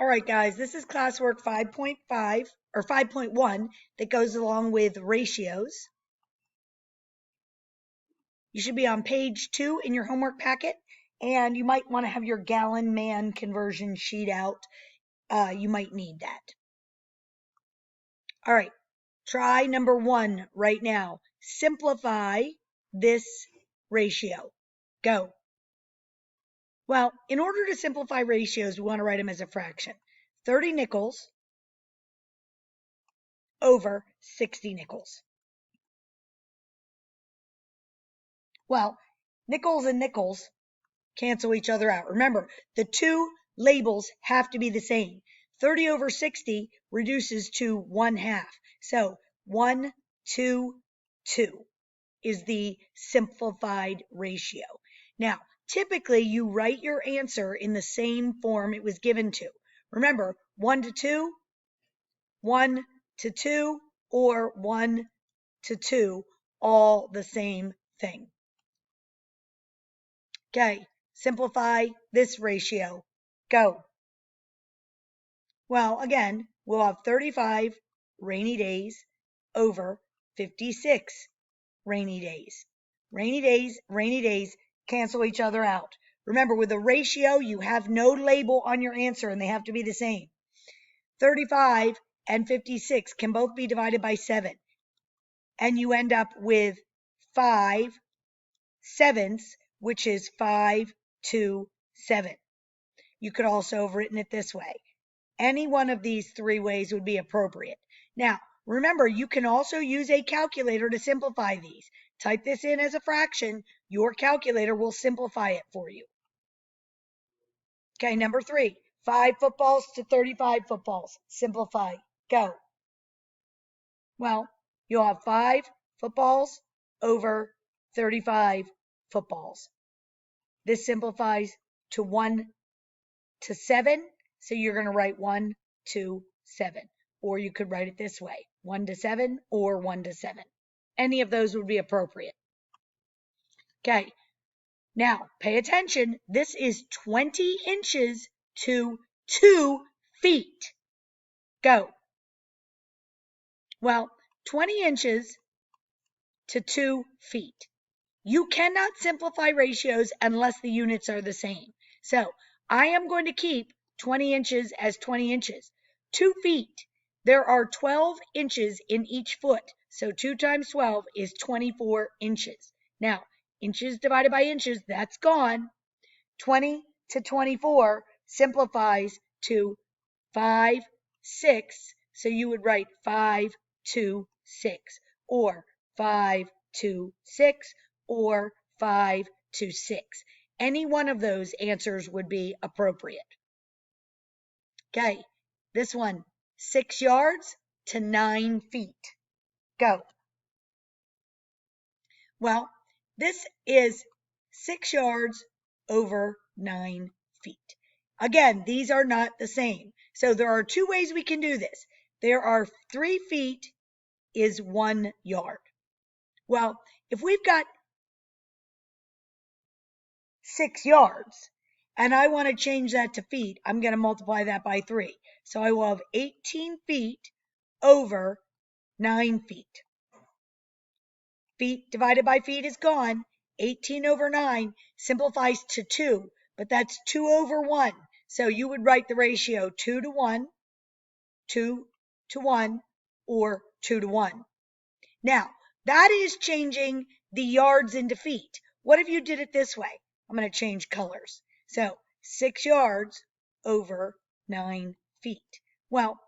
All right, guys, this is Classwork 5.5 or 5.1 that goes along with ratios. You should be on page 2 in your homework packet, and you might want to have your gallon man conversion sheet out. You might need that. All right, try number 1 right now. Simplify this ratio. Go. Well, in order to simplify ratios, we want to write them as a fraction. 30 nickels over 60 nickels. Well, nickels and nickels cancel each other out. Remember, the two labels have to be the same. 30 over 60 reduces to 1/2. So 1, 2, 2 is the simplified ratio. Now, typically you write your answer in the same form it was given to. Remember, 1 to 2, 1 to 2, or 1 to 2, all the same thing. Okay, simplify this ratio. Go. Well, again, we'll have 35 rainy days over 56 rainy days. Rainy days cancel each other out. Remember, with a ratio, you have no label on your answer and they have to be the same. 35 and 56 can both be divided by 7. And you end up with 5/7, which is 5 to 7. You could also have written it this way. Any one of these 3 ways would be appropriate. Now, remember, you can also use a calculator to simplify these. Type this in as a fraction. Your calculator will simplify it for you. Okay, number 3, 5 footballs to 35 footballs. Simplify. Go. Well, you'll have 5 footballs over 35 footballs. This simplifies to 1 to 7. So you're going to write 1 to 7. Or you could write it this way, 1 to 7 or 1 to 7. Any of those would be appropriate. Okay, now pay attention. This is 20 inches to 2 feet. Go. Well, 20 inches to 2 feet. You cannot simplify ratios unless the units are the same. So I am going to keep 20 inches as 20 inches. 2 feet. There are 12 inches in each foot. So 2 times 12 is 24 inches. Now, inches divided by inches, that's gone. 20 to 24 simplifies to 5, 6. So you would write 5 to 6 or 5 to 6 or 5 to 6. Any one of those answers would be appropriate. Okay, this one, 6 yards to 9 feet. Go. Well, this is 6 yards over 9 feet. Again, these are not the same. So there are 2 ways we can do this. There are 3 feet is 1 yard. Well, if we've got 6 yards and I want to change that to feet, I'm going to multiply that by 3. So I will have 18 feet over 9 feet. Feet divided by feet is gone. 18 over 9 simplifies to 2, but that's 2 over 1. So you would write the ratio 2 to 1, 2 to 1, or 2 to 1. Now, that is changing the yards into feet. What if you did it this way? I'm going to change colors. So 6 yards over 9 feet. Well,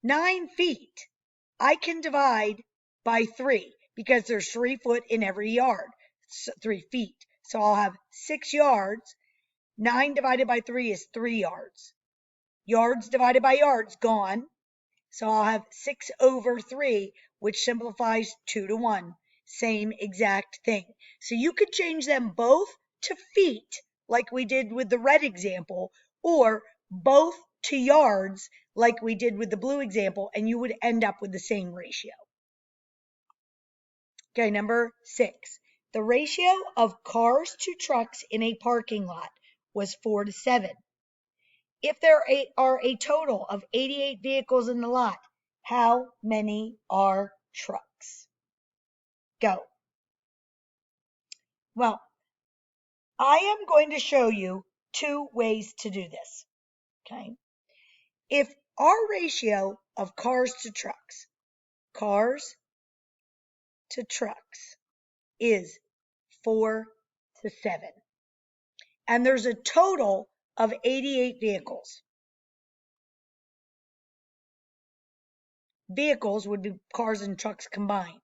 9 feet I can divide by 3 because there's 3 foot in every yard, 3 feet. So I'll have 6 yards. 9 divided by 3 is 3 yards. Yards divided by yards, gone. So I'll have 6 over 3, which simplifies 2 to 1. Same exact thing. So you could change them both to feet, like we did with the red example, or both to yards, like we did with the blue example, and you would end up with the same ratio. Okay, number 6. The ratio of cars to trucks in a parking lot was 4 to 7. if there are a total of 88 vehicles in the lot, how many are trucks? Go. Well, I am going to show you two ways to do this. Okay. If our ratio of cars to trucks is 4 to 7, and there's a total of 88 vehicles. Vehicles would be cars and trucks combined.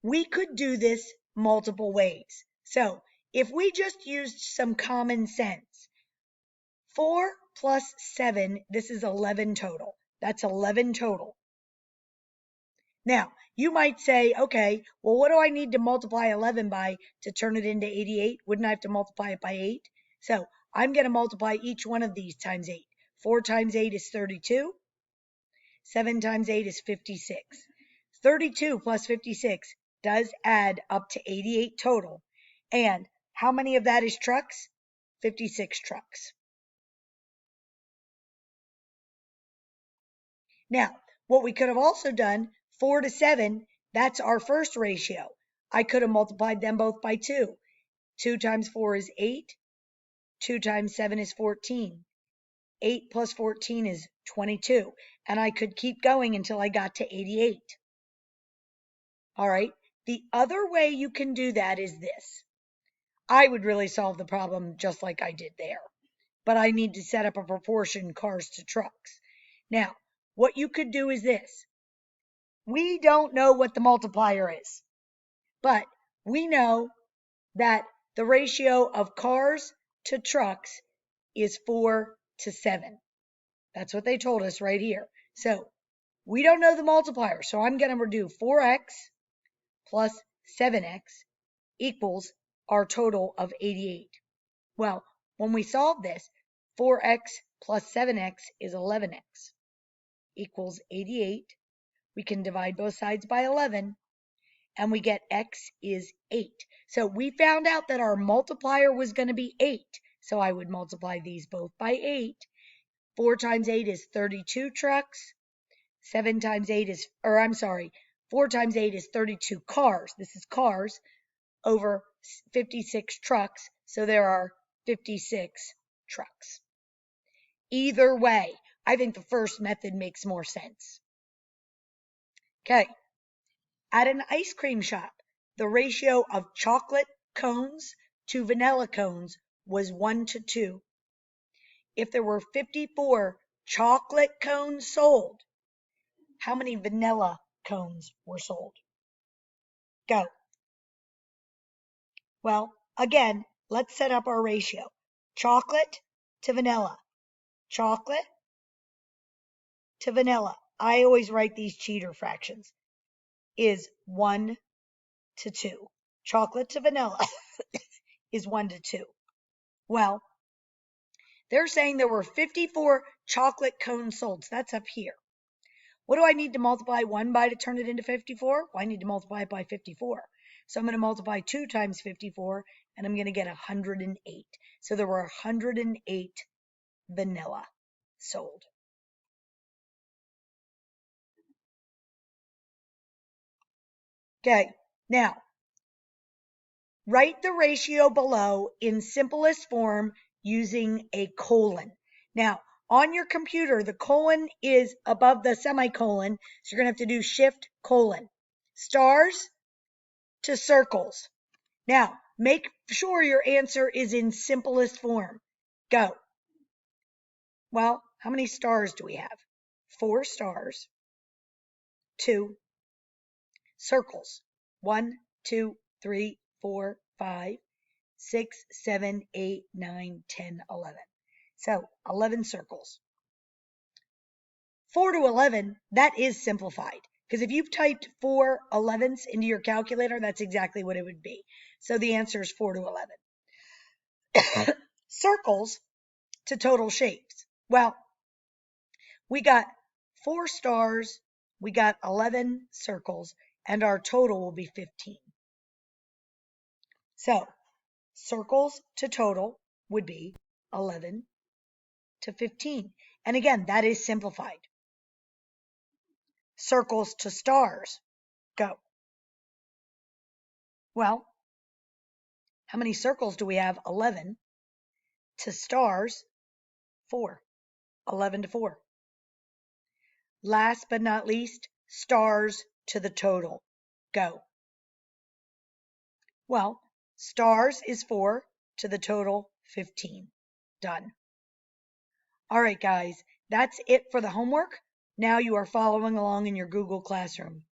We could do this multiple ways. So if we just used some common sense, 4 plus 7, this is 11 total. That's 11 total. Now, you might say, okay, well, what do I need to multiply 11 by to turn it into 88? Wouldn't I have to multiply it by 8? So I'm going to multiply each one of these times 8. 4 times 8 is 32. 7 times 8 is 56. 32 plus 56 does add up to 88 total. And how many of that is trucks? 56 trucks. Now, what we could have also done, 4 to 7, that's our first ratio. I could have multiplied them both by 2. 2 times 4 is 8. 2 times 7 is 14. 8 plus 14 is 22. And I could keep going until I got to 88. All right. The other way you can do that is this. I would really solve the problem just like I did there, but I need to set up a proportion cars to trucks. Now, what you could do is this. We don't know what the multiplier is, but we know that the ratio of cars to trucks is 4 to 7. That's what they told us right here. So we don't know the multiplier, so I'm going to do 4x plus 7x equals our total of 88. Well, when we solve this, 4x plus 7x is 11x equals 88. We can divide both sides by 11, and we get x is 8. So we found out that our multiplier was going to be 8. So I would multiply these both by 8. 4 times 8 is 32 trucks. 7 times 8 is, 4 times 8 is 32 cars. This is cars over 56 trucks. So there are 56 trucks. Either way, I think the first method makes more sense. Okay. At an ice cream shop, the ratio of chocolate cones to vanilla cones was 1 to 2. If there were 54 chocolate cones sold, how many vanilla cones were sold? Go. Well, again, let's set up our ratio. Chocolate to vanilla. Chocolate to vanilla. I always write these cheater fractions. Is 1 to 2. Chocolate to vanilla is 1 to 2. Well, they're saying there were 54 chocolate cones sold. So that's up here. What do I need to multiply 1 by to turn it into 54? Well, I need to multiply it by 54. So I'm going to multiply 2 times 54, and I'm going to get 108. So there were 108 vanilla sold. Okay, now write the ratio below in simplest form using a colon. Now, on your computer, the colon is above the semicolon, so you're going to have to do shift colon. Stars to circles. Now, make sure your answer is in simplest form. Go. Well, how many stars do we have? 4 stars. 2 circles. 1, 2, 3, 4, 5, 6, 7, 8, 9, 10, 11. So 11 circles. 4 to 11, that is simplified. Because if you've typed 4 11s into your calculator, that's exactly what it would be. So the answer is 4 to 11. Circles to total shapes. Well, we got 4 stars, we got 11 circles, and our total will be 15. So circles to total would be 11 to 15. And again, that is simplified. Circles to stars. Go. Well, how many circles do we have? 11. To stars, 4. 11 to 4. Last but not least, stars to the total. Go. Well, stars is 4 to the total 15. Done. All right, guys, that's it for the homework. Now you are following along in your Google Classroom.